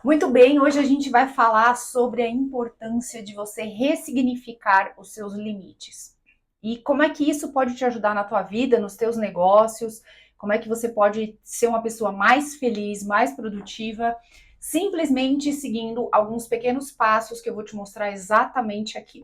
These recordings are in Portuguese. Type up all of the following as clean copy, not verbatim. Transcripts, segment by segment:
Muito bem, hoje a gente vai falar sobre a importância de você ressignificar os seus limites. E como é que isso pode te ajudar na tua vida, nos teus negócios, como é que você pode ser uma pessoa mais feliz, mais produtiva, simplesmente seguindo alguns pequenos passos que eu vou te mostrar exatamente aqui.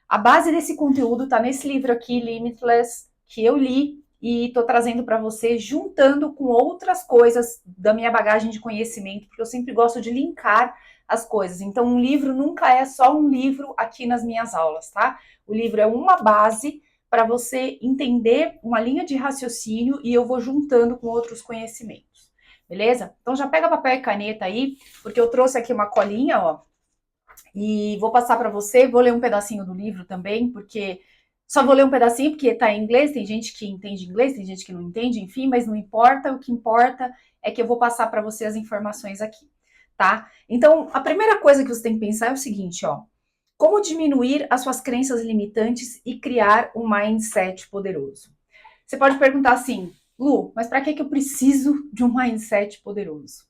A base desse conteúdo está nesse livro aqui, Limitless, que eu li e estou trazendo para você, juntando com outras coisas da minha bagagem de conhecimento, porque eu sempre gosto de linkar as coisas. Então, um livro nunca é só um livro aqui nas minhas aulas, tá? O livro é uma base para você entender uma linha de raciocínio e eu vou juntando com outros conhecimentos. Beleza? Então já pega papel e caneta aí, porque eu trouxe aqui uma colinha, ó, e vou passar para você, vou ler um pedacinho do livro também, porque só vou ler um pedacinho porque está em inglês, tem gente que entende inglês, tem gente que não entende, enfim, mas não importa, o que importa é que eu vou passar para você as informações aqui, tá? Então, a primeira coisa que você tem que pensar é o seguinte, ó, como diminuir as suas crenças limitantes e criar um mindset poderoso. Você pode perguntar assim, Lu, mas para que eu preciso de um mindset poderoso?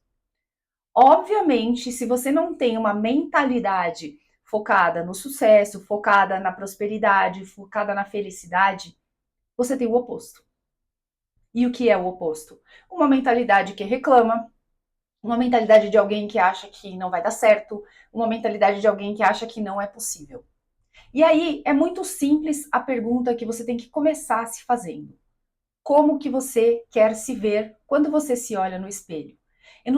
Obviamente, se você não tem uma mentalidade focada no sucesso, focada na prosperidade, focada na felicidade, você tem o oposto. E o que é o oposto? Uma mentalidade que reclama, uma mentalidade de alguém que acha que não vai dar certo, uma mentalidade de alguém que acha que não é possível. E aí é muito simples a pergunta que você tem que começar se fazendo. Como que você quer se ver quando você se olha no espelho? Eu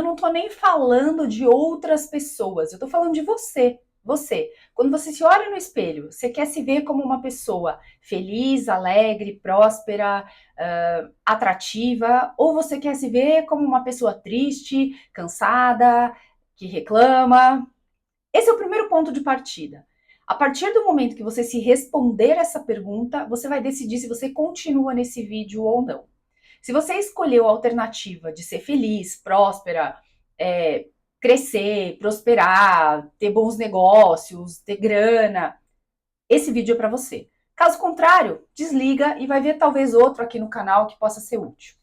não tô nem falando de outras pessoas, eu tô falando de você. Você. Quando você se olha no espelho, você quer se ver como uma pessoa feliz, alegre, próspera, atrativa, ou você quer se ver como uma pessoa triste, cansada, que reclama? Esse é o primeiro ponto de partida. A partir do momento que você se responder essa pergunta, você vai decidir se você continua nesse vídeo ou não. Se você escolheu a alternativa de ser feliz, próspera, é, crescer, prosperar, ter bons negócios, ter grana, esse vídeo é para você. Caso contrário, desliga e vai ver talvez outro aqui no canal que possa ser útil.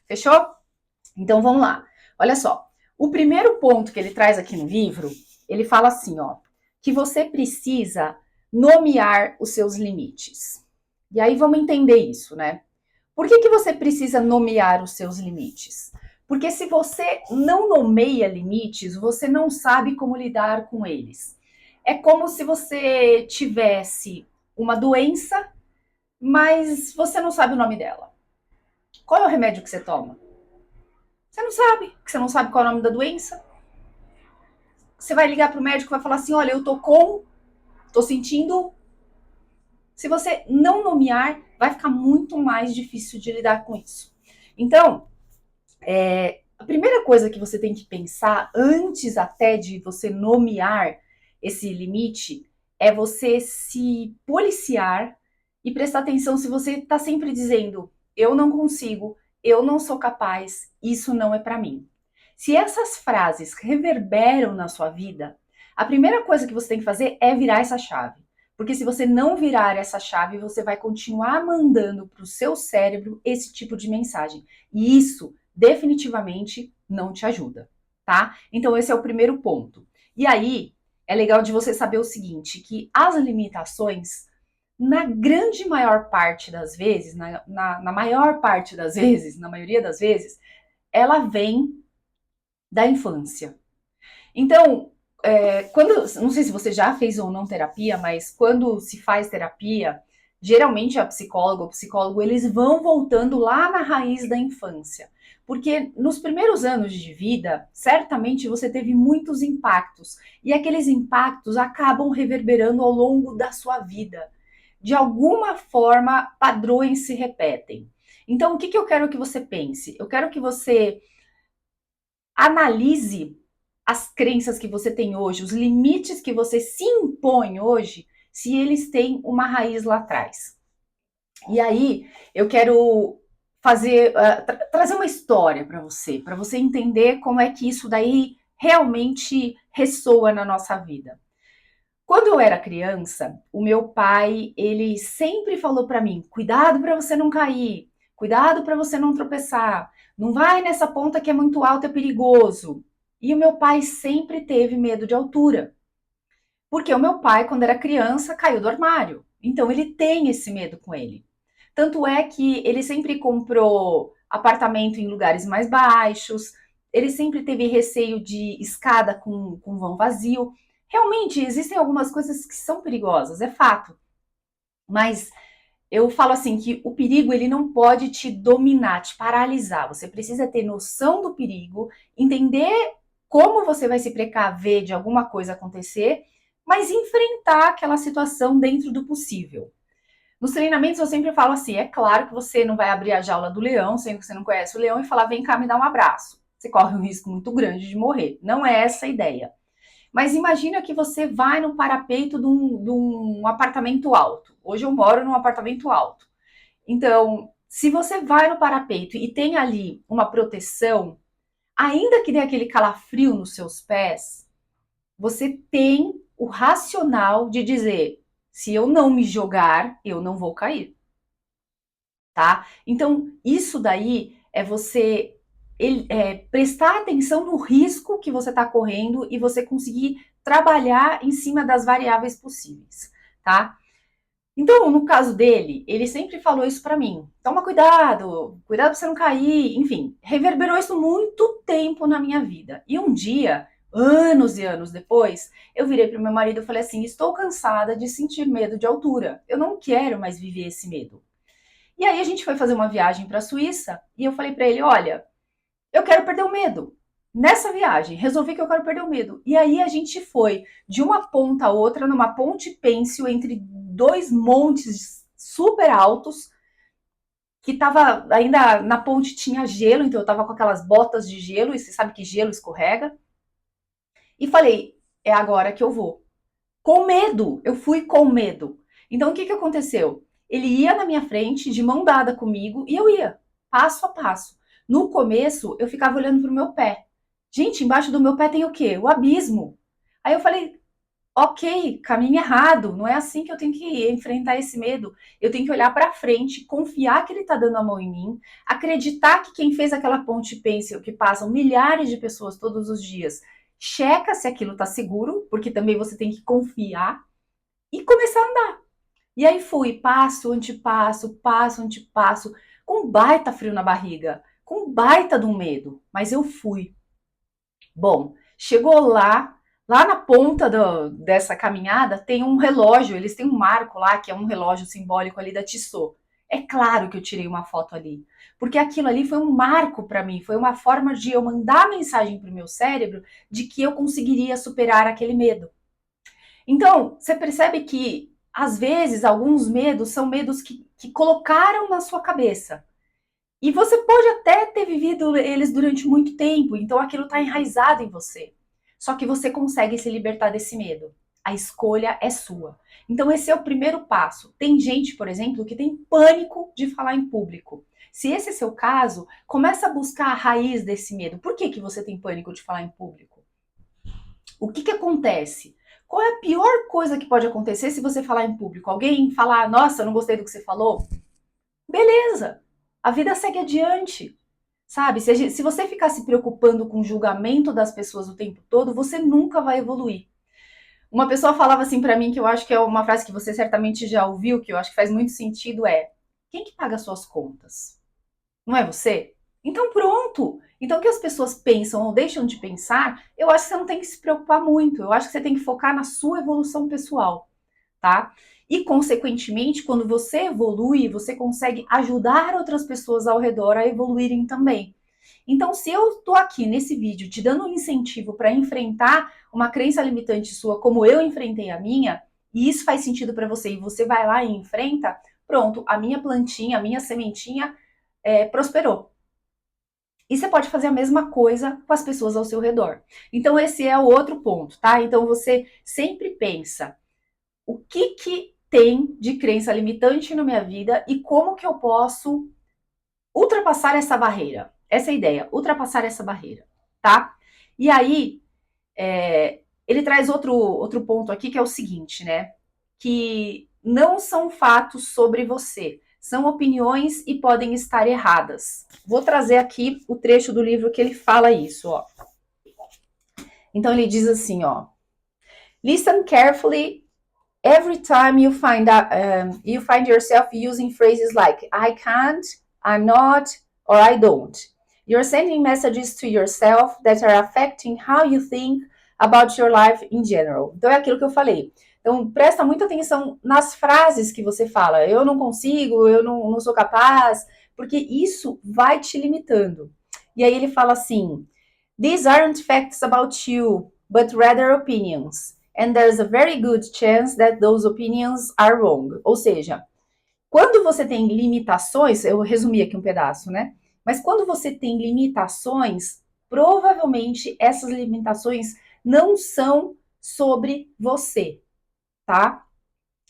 Fechou? Então vamos lá. Olha só. O primeiro ponto que ele traz aqui no livro, ele fala assim, ó, que você precisa nomear os seus limites. E aí vamos entender isso, né? Por que você precisa nomear os seus limites? Porque se você não nomeia limites, você não sabe como lidar com eles. É como se você tivesse uma doença, mas você não sabe o nome dela. Qual é o remédio que você toma? Você não sabe, porque você não sabe qual é o nome da doença. Você vai ligar para o médico e vai falar assim: olha, eu tô sentindo. Se você não nomear, vai ficar muito mais difícil de lidar com isso. Então, a primeira coisa que você tem que pensar, antes até de você nomear esse limite, é você se policiar e prestar atenção se você está sempre dizendo: eu não consigo, eu não sou capaz, isso não é para mim. Se essas frases reverberam na sua vida, a primeira coisa que você tem que fazer é virar essa chave. Porque se você não virar essa chave, você vai continuar mandando para o seu cérebro esse tipo de mensagem. E isso definitivamente não te ajuda, tá? Então esse é o primeiro ponto. E aí é legal de você saber o seguinte, que as limitações, na grande maior parte das vezes, na maior parte das vezes, na maioria das vezes, ela vem da infância. Então, quando, não sei se você já fez ou não terapia, mas quando se faz terapia, geralmente a psicóloga ou psicólogo, eles vão voltando lá na raiz da infância. Porque nos primeiros anos de vida, certamente você teve muitos impactos. E aqueles impactos acabam reverberando ao longo da sua vida. De alguma forma, padrões se repetem. Então, o que eu quero que você pense? Eu quero que você analise as crenças que você tem hoje, os limites que você se impõe hoje, se eles têm uma raiz lá atrás. E aí eu quero trazer uma história para você entender como é que isso daí realmente ressoa na nossa vida. Quando eu era criança, o meu pai, ele sempre falou para mim: "Cuidado para você não cair, cuidado para você não tropeçar, não vai nessa ponta que é muito alta, é perigoso". E o meu pai sempre teve medo de altura. Porque o meu pai, quando era criança, caiu do armário. Então ele tem esse medo com ele. Tanto é que ele sempre comprou apartamento em lugares mais baixos, ele sempre teve receio de escada com vão vazio. Realmente, existem algumas coisas que são perigosas, é fato. Mas eu falo assim que o perigo ele não pode te dominar, te paralisar. Você precisa ter noção do perigo, entender como você vai se precaver de alguma coisa acontecer, mas enfrentar aquela situação dentro do possível. Nos treinamentos eu sempre falo assim, é claro que você não vai abrir a jaula do leão, sendo que você não conhece o leão, e falar, vem cá me dar um abraço. Você corre um risco muito grande de morrer. Não é essa a ideia. Mas imagina que você vai no parapeito de um apartamento alto. Hoje eu moro num apartamento alto. Então, se você vai no parapeito e tem ali uma proteção, ainda que dê aquele calafrio nos seus pés, você tem o racional de dizer: se eu não me jogar, eu não vou cair, tá? Então, isso daí é você prestar atenção no risco que você está correndo e você conseguir trabalhar em cima das variáveis possíveis, tá? Então, no caso dele, ele sempre falou isso pra mim. Toma cuidado, cuidado pra você não cair. Enfim, reverberou isso muito tempo na minha vida. E um dia, anos e anos depois, eu virei pro meu marido e falei assim: estou cansada de sentir medo de altura. Eu não quero mais viver esse medo. E aí a gente foi fazer uma viagem pra Suíça e eu falei pra ele: olha, eu quero perder o medo. Nessa viagem, resolvi que eu quero perder o medo. E aí a gente foi de uma ponta a outra, numa ponte pêncil, entre dois montes super altos, que tava ainda na ponte tinha gelo, então eu tava com aquelas botas de gelo, e você sabe que gelo escorrega. E falei, é agora que eu vou. Com medo, eu fui com medo. Então o que aconteceu? Ele ia na minha frente, de mão dada comigo, e eu ia, passo a passo. No começo, eu ficava olhando pro meu pé. Gente, embaixo do meu pé tem o quê? O abismo. Aí eu falei, ok, caminho errado, não é assim que eu tenho que enfrentar esse medo. Eu tenho que olhar para frente, confiar que ele está dando a mão em mim, acreditar que quem fez aquela ponte pêncil, que passam milhares de pessoas todos os dias, checa se aquilo está seguro, porque também você tem que confiar e começar a andar. E aí fui, passo, antepasso, passo, antepasso, com baita frio na barriga, com baita do medo, mas eu fui. Bom, chegou lá na ponta dessa caminhada tem um relógio, eles têm um marco lá, que é um relógio simbólico ali da Tissot. É claro que eu tirei uma foto ali, porque aquilo ali foi um marco para mim, foi uma forma de eu mandar a mensagem para o meu cérebro de que eu conseguiria superar aquele medo. Então, você percebe que, às vezes, alguns medos são medos que colocaram na sua cabeça. E você pode até ter vivido eles durante muito tempo, então aquilo está enraizado em você. Só que você consegue se libertar desse medo. A escolha é sua. Então esse é o primeiro passo. Tem gente, por exemplo, que tem pânico de falar em público. Se esse é seu caso, começa a buscar a raiz desse medo. Por que você tem pânico de falar em público? O que acontece? Qual é a pior coisa que pode acontecer se você falar em público? Alguém falar, nossa, não gostei do que você falou? Beleza, a vida segue adiante, sabe? Se você ficar se preocupando com o julgamento das pessoas o tempo todo, você nunca vai evoluir. Uma pessoa falava assim pra mim, que eu acho que é uma frase que você certamente já ouviu, que eu acho que faz muito sentido, é: quem que paga as suas contas? Não é você? Então pronto! Então o que as pessoas pensam ou deixam de pensar, eu acho que você não tem que se preocupar muito. Eu acho que você tem que focar na sua evolução pessoal, tá? E, consequentemente, quando você evolui, você consegue ajudar outras pessoas ao redor a evoluírem também. Então, se eu estou aqui nesse vídeo te dando um incentivo para enfrentar uma crença limitante sua, como eu enfrentei a minha, e isso faz sentido para você, e você vai lá e enfrenta, pronto, a minha plantinha, a minha sementinha prosperou. E você pode fazer a mesma coisa com as pessoas ao seu redor. Então, esse é o outro ponto, tá? Então, você sempre pensa: o que tem de crença limitante na minha vida e como que eu posso ultrapassar essa barreira. Essa é a ideia, ultrapassar essa barreira, tá? E aí, ele traz outro ponto aqui que é o seguinte, né? Que não são fatos sobre você, são opiniões e podem estar erradas. Vou trazer aqui o trecho do livro que ele fala isso, ó. Então ele diz assim, ó: Listen carefully every time you find yourself using phrases like I can't, I'm not, or I don't. You're sending messages to yourself that are affecting how you think about your life in general. Então é aquilo que eu falei. Então presta muita atenção nas frases que você fala. Eu não consigo, eu não sou capaz, porque isso vai te limitando. E aí ele fala assim: These aren't facts about you, but rather opinions. And there's a very good chance that those opinions are wrong. Ou seja, quando você tem limitações, eu resumi aqui um pedaço, né? Mas quando você tem limitações, provavelmente essas limitações não são sobre você, tá?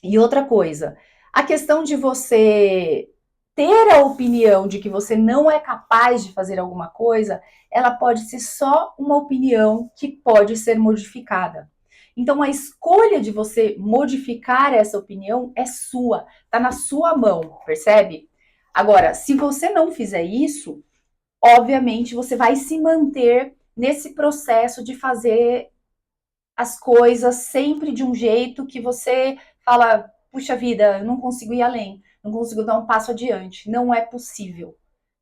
E outra coisa, a questão de você ter a opinião de que você não é capaz de fazer alguma coisa, ela pode ser só uma opinião que pode ser modificada. Então a escolha de você modificar essa opinião é sua, tá na sua mão, percebe? Agora, se você não fizer isso, obviamente você vai se manter nesse processo de fazer as coisas sempre de um jeito que você fala, puxa vida, eu não consigo ir além, não consigo dar um passo adiante, não é possível,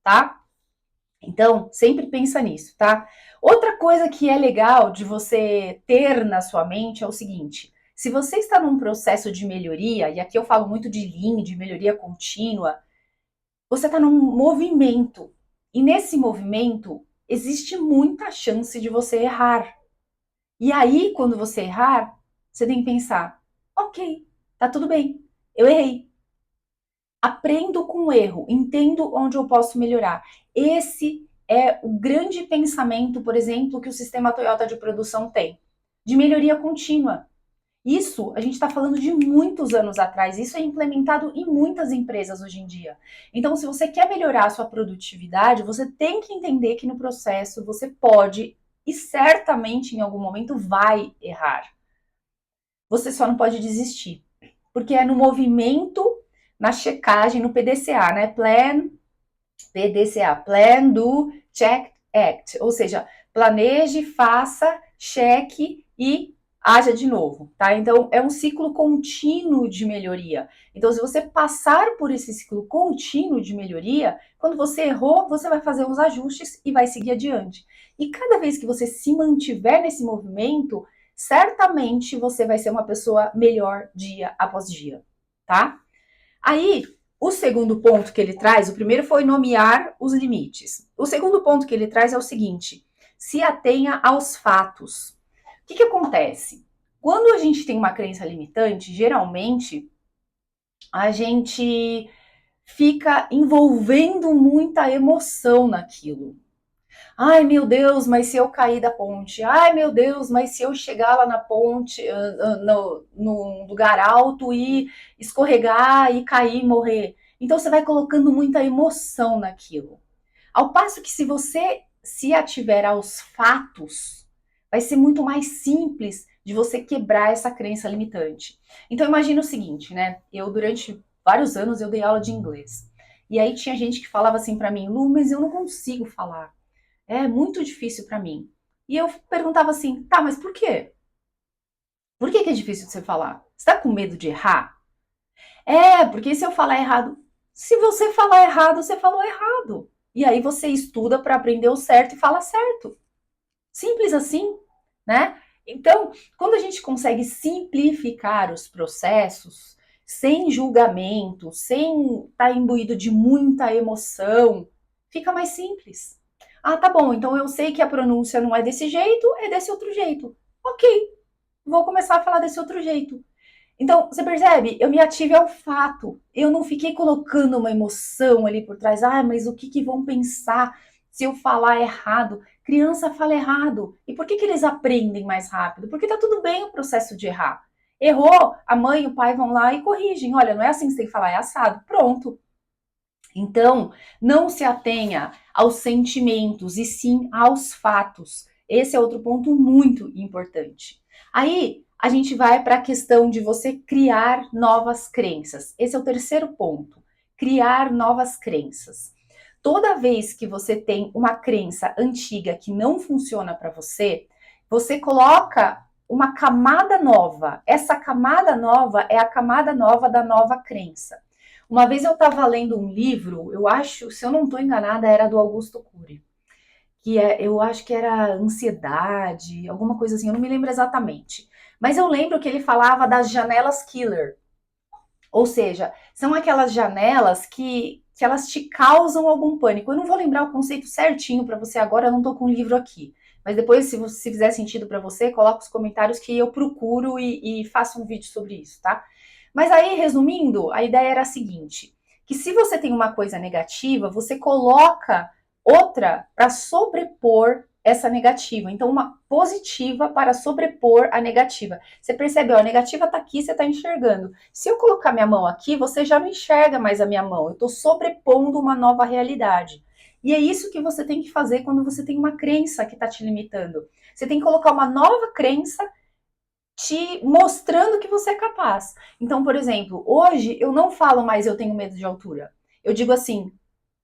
tá? Então, sempre pensa nisso, tá? Outra coisa que é legal de você ter na sua mente é o seguinte: se você está num processo de melhoria, e aqui eu falo muito de Lean, de melhoria contínua, você está num movimento. E nesse movimento existe muita chance de você errar. E aí, quando você errar, você tem que pensar: ok, tá tudo bem, eu errei. Aprendo com o erro, entendo onde eu posso melhorar. Esse é o grande pensamento, por exemplo, que o sistema Toyota de produção tem, de melhoria contínua. Isso a gente está falando de muitos anos atrás, isso é implementado em muitas empresas hoje em dia. Então, se você quer melhorar a sua produtividade, você tem que entender que no processo você pode e certamente em algum momento vai errar. Você só não pode desistir, porque é no movimento, na checagem, no PDCA, né? PDCA, Plan, Do, Check, Act. Ou seja, planeje, faça, cheque e haja de novo, tá? Então, é um ciclo contínuo de melhoria. Então, se você passar por esse ciclo contínuo de melhoria, quando você errou, você vai fazer os ajustes e vai seguir adiante. E cada vez que você se mantiver nesse movimento, certamente você vai ser uma pessoa melhor dia após dia, tá? Aí, o segundo ponto que ele traz, o primeiro foi nomear os limites. O segundo ponto que ele traz é o seguinte: se atenha aos fatos. O que acontece? Quando a gente tem uma crença limitante, geralmente a gente fica envolvendo muita emoção naquilo. Ai, meu Deus, mas se eu cair da ponte? Ai, meu Deus, mas se eu chegar lá na ponte, no lugar alto e escorregar e cair e morrer? Então você vai colocando muita emoção naquilo. Ao passo que se você se ativer aos fatos, vai ser muito mais simples de você quebrar essa crença limitante. Então imagina o seguinte, né? Eu durante vários anos eu dei aula de inglês. E aí tinha gente que falava assim para mim: Lu, mas eu não consigo falar. É muito difícil para mim. E eu perguntava assim: tá, mas por quê? Por que é difícil de você falar? Você tá com medo de errar? É, porque se eu falar errado, se você falar errado, você falou errado. E aí você estuda para aprender o certo e fala certo. Simples assim, né? Então, quando a gente consegue simplificar os processos, sem julgamento, sem estar imbuído de muita emoção, fica mais simples. Ah, tá bom, então eu sei que a pronúncia não é desse jeito, é desse outro jeito. Ok, vou começar a falar desse outro jeito. Então, você percebe? Eu me ative ao fato. Eu não fiquei colocando uma emoção ali por trás. Ah, mas o que vão pensar se eu falar errado? Criança fala errado. E por que eles aprendem mais rápido? Porque tá tudo bem o processo de errar. Errou, a mãe e o pai vão lá e corrigem. Olha, não é assim que você tem que falar, é assado. Pronto. Então, não se atenha aos sentimentos e sim aos fatos. Esse é outro ponto muito importante. Aí, a gente vai para a questão de você criar novas crenças. Esse é o terceiro ponto. Criar novas crenças. Toda vez que você tem uma crença antiga que não funciona para você, você coloca uma camada nova. Essa camada nova é a camada nova da nova crença. Uma vez eu estava lendo um livro, eu acho, se eu não estou enganada, era do Augusto Cury, que eu acho que era ansiedade, alguma coisa assim, eu não me lembro exatamente. Mas eu lembro que ele falava das janelas killer. Ou seja, são aquelas janelas que elas te causam algum pânico. Eu não vou lembrar o conceito certinho para você agora, eu não estou com o livro aqui. Mas depois, se fizer sentido para você, coloca os comentários que eu procuro e faço um vídeo sobre isso, tá? Mas aí, resumindo, a ideia era a seguinte: que se você tem uma coisa negativa, você coloca outra para sobrepor essa negativa. Então, uma positiva para sobrepor a negativa. Você percebe, ó, a negativa está aqui, você está enxergando. Se eu colocar minha mão aqui, você já não enxerga mais a minha mão. Eu estou sobrepondo uma nova realidade. E é isso que você tem que fazer quando você tem uma crença que está te limitando. Você tem que colocar uma nova crença te mostrando que você é capaz. Então, por exemplo, hoje eu não falo mais eu tenho medo de altura. Eu digo assim,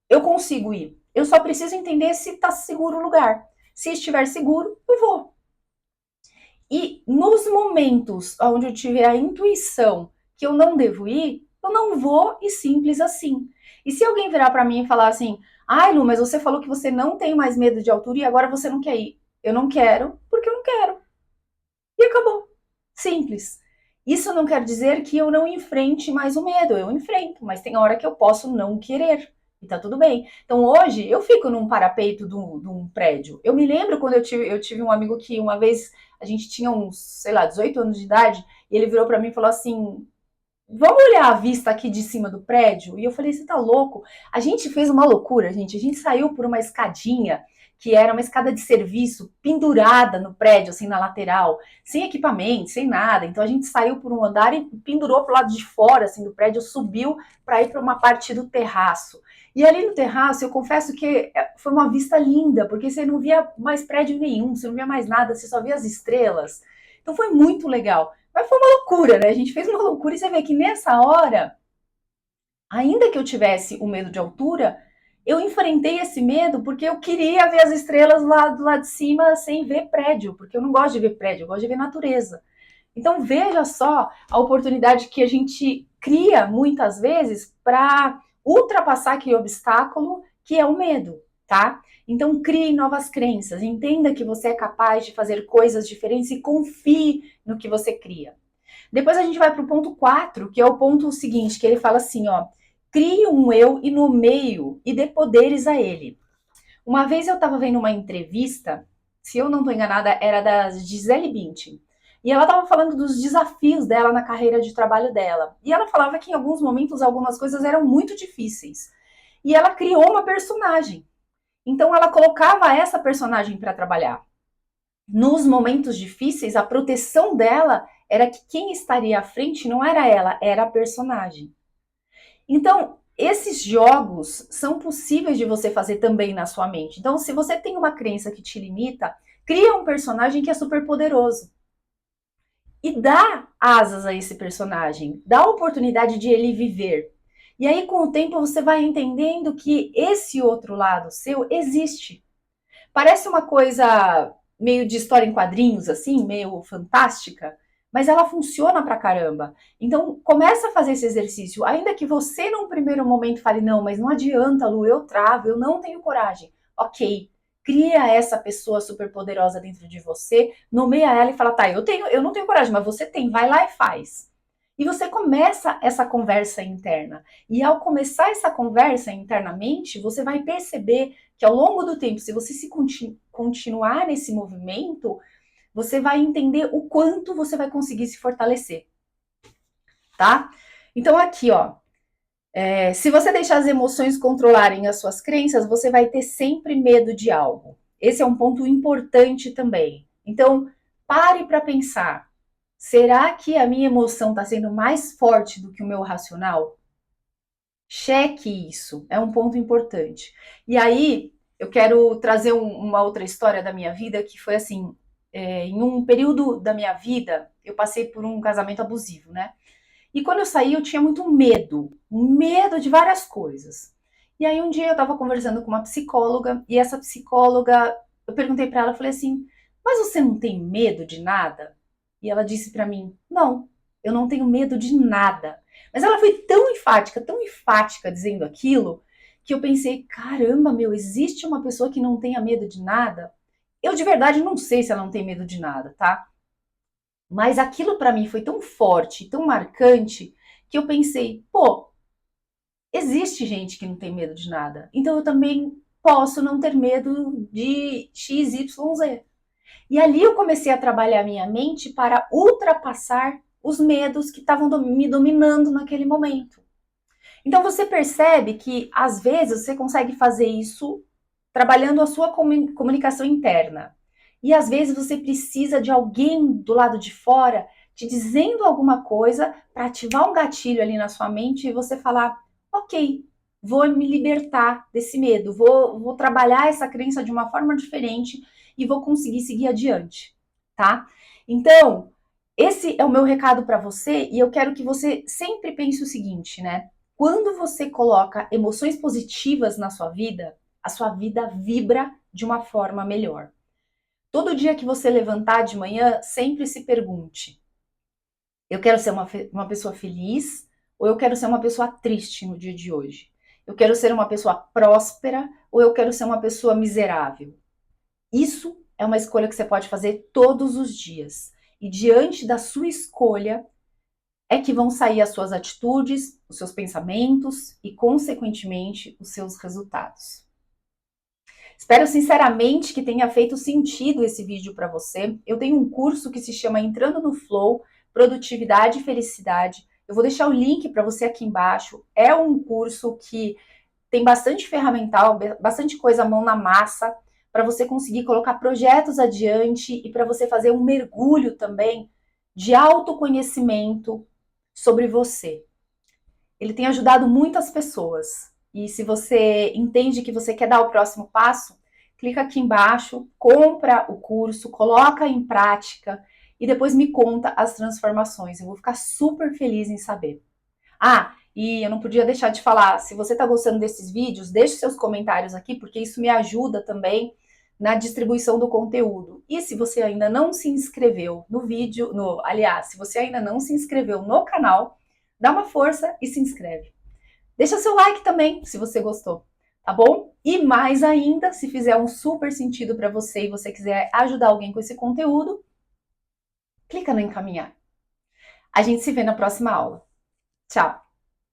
eu consigo ir. Eu só preciso entender se está seguro o lugar. Se estiver seguro, eu vou. E nos momentos onde eu tiver a intuição que eu não devo ir, eu não vou e simples assim. E se alguém virar para mim e falar assim, ai Lu, mas você falou que você não tem mais medo de altura e agora você não quer ir. Eu não quero porque eu não quero. E acabou. Simples. Isso não quer dizer que eu não enfrente mais o medo. Eu enfrento, mas tem hora que eu posso não querer. E tá tudo bem. Então hoje eu fico num parapeito de um prédio. Eu me lembro quando eu tive um amigo que uma vez a gente tinha uns, sei lá, 18 anos de idade, e ele virou para mim e falou assim: vamos olhar a vista aqui de cima do prédio? E eu falei, você tá louco? A gente fez uma loucura, gente. A gente saiu por uma escadinha, que era uma escada de serviço, pendurada no prédio, assim, na lateral, sem equipamento, sem nada. Então a gente saiu por um andar e pendurou pro lado de fora, assim, do prédio, subiu para ir para uma parte do terraço. E ali no terraço, eu confesso que foi uma vista linda, porque você não via mais prédio nenhum, você não via mais nada, você só via as estrelas. Então foi muito legal. Mas foi uma loucura, né? A gente fez uma loucura e você vê que nessa hora, ainda que eu tivesse o medo de altura, eu enfrentei esse medo porque eu queria ver as estrelas lá do lado de cima sem ver prédio, porque eu não gosto de ver prédio, eu gosto de ver natureza. Então veja só a oportunidade que a gente cria muitas vezes para ultrapassar aquele obstáculo que é o medo, tá? Então crie novas crenças, entenda que você é capaz de fazer coisas diferentes e confie no que você cria. Depois a gente vai para o ponto 4, que é o ponto seguinte, que ele fala assim, ó, crie um eu e nomeie-o e dê poderes a ele. Uma vez eu estava vendo uma entrevista, se eu não estou enganada, era da Gisele Bündchen. E ela estava falando dos desafios dela na carreira de trabalho dela. E ela falava que em alguns momentos algumas coisas eram muito difíceis. E ela criou uma personagem. Então ela colocava essa personagem para trabalhar. Nos momentos difíceis, a proteção dela era que quem estaria à frente não era ela, era a personagem. Então, esses jogos são possíveis de você fazer também na sua mente. Então, se você tem uma crença que te limita, cria um personagem que é super poderoso. E dá asas a esse personagem, dá a oportunidade de ele viver. E aí, com o tempo, você vai entendendo que esse outro lado seu existe. Parece uma coisa meio de história em quadrinhos, assim, meio fantástica, mas ela funciona pra caramba. Então, começa a fazer esse exercício, ainda que você num primeiro momento fale, não, mas não adianta, Lu, eu travo, eu não tenho coragem. Ok, cria essa pessoa super poderosa dentro de você, nomeia ela e fala, tá, eu não tenho coragem, mas você tem, vai lá e faz. E você começa essa conversa interna. E ao começar essa conversa internamente, você vai perceber que ao longo do tempo, se você se continuar nesse movimento, você vai entender o quanto você vai conseguir se fortalecer, tá? Então aqui, ó, se você deixar as emoções controlarem as suas crenças, você vai ter sempre medo de algo. Esse é um ponto importante também. Então, pare para pensar. Será que a minha emoção está sendo mais forte do que o meu racional? Cheque isso, é um ponto importante. E aí, eu quero trazer uma outra história da minha vida que foi assim: em um período da minha vida, eu passei por um casamento abusivo, né? E quando eu saí, eu tinha muito medo de várias coisas. E aí, um dia eu estava conversando com uma psicóloga, e essa psicóloga, eu perguntei para ela, eu falei assim: mas você não tem medo de nada? E ela disse para mim, não, eu não tenho medo de nada. Mas ela foi tão enfática dizendo aquilo, que eu pensei, caramba, meu, existe uma pessoa que não tenha medo de nada? Eu de verdade não sei se ela não tem medo de nada, tá? Mas aquilo para mim foi tão forte, tão marcante, que eu pensei, pô, existe gente que não tem medo de nada. Então eu também posso não ter medo de X, Y, Z. E ali eu comecei a trabalhar minha mente para ultrapassar os medos que estavam me dominando naquele momento. Então você percebe que às vezes você consegue fazer isso trabalhando a sua comunicação interna. E às vezes você precisa de alguém do lado de fora te dizendo alguma coisa para ativar um gatilho ali na sua mente e você falar: ok, vou me libertar desse medo, vou trabalhar essa crença de uma forma diferente e vou conseguir seguir adiante, tá? Então, esse é o meu recado para você e eu quero que você sempre pense o seguinte, né? Quando você coloca emoções positivas na sua vida, a sua vida vibra de uma forma melhor. Todo dia que você levantar de manhã, sempre se pergunte: eu quero ser uma pessoa feliz ou eu quero ser uma pessoa triste no dia de hoje? Eu quero ser uma pessoa próspera ou eu quero ser uma pessoa miserável? Isso é uma escolha que você pode fazer todos os dias. E diante da sua escolha, é que vão sair as suas atitudes, os seus pensamentos e, consequentemente, os seus resultados. Espero sinceramente que tenha feito sentido esse vídeo para você. Eu tenho um curso que se chama Entrando no Flow, Produtividade e Felicidade. Eu vou deixar o link para você aqui embaixo. É um curso que tem bastante ferramental, bastante coisa mão na massa, para você conseguir colocar projetos adiante e para você fazer um mergulho também de autoconhecimento sobre você. Ele tem ajudado muitas pessoas. E se você entende que você quer dar o próximo passo, clica aqui embaixo, compra o curso, coloca em prática e depois me conta as transformações. Eu vou ficar super feliz em saber. Ah, e eu não podia deixar de falar, se você está gostando desses vídeos, deixe seus comentários aqui, porque isso me ajuda também na distribuição do conteúdo. E se você ainda não se inscreveu no vídeo, aliás, se você ainda não se inscreveu no canal, dá uma força e se inscreve. Deixa seu like também, se você gostou, tá bom? E mais ainda, se fizer um super sentido para você e você quiser ajudar alguém com esse conteúdo, clica no encaminhar. A gente se vê na próxima aula. Tchau!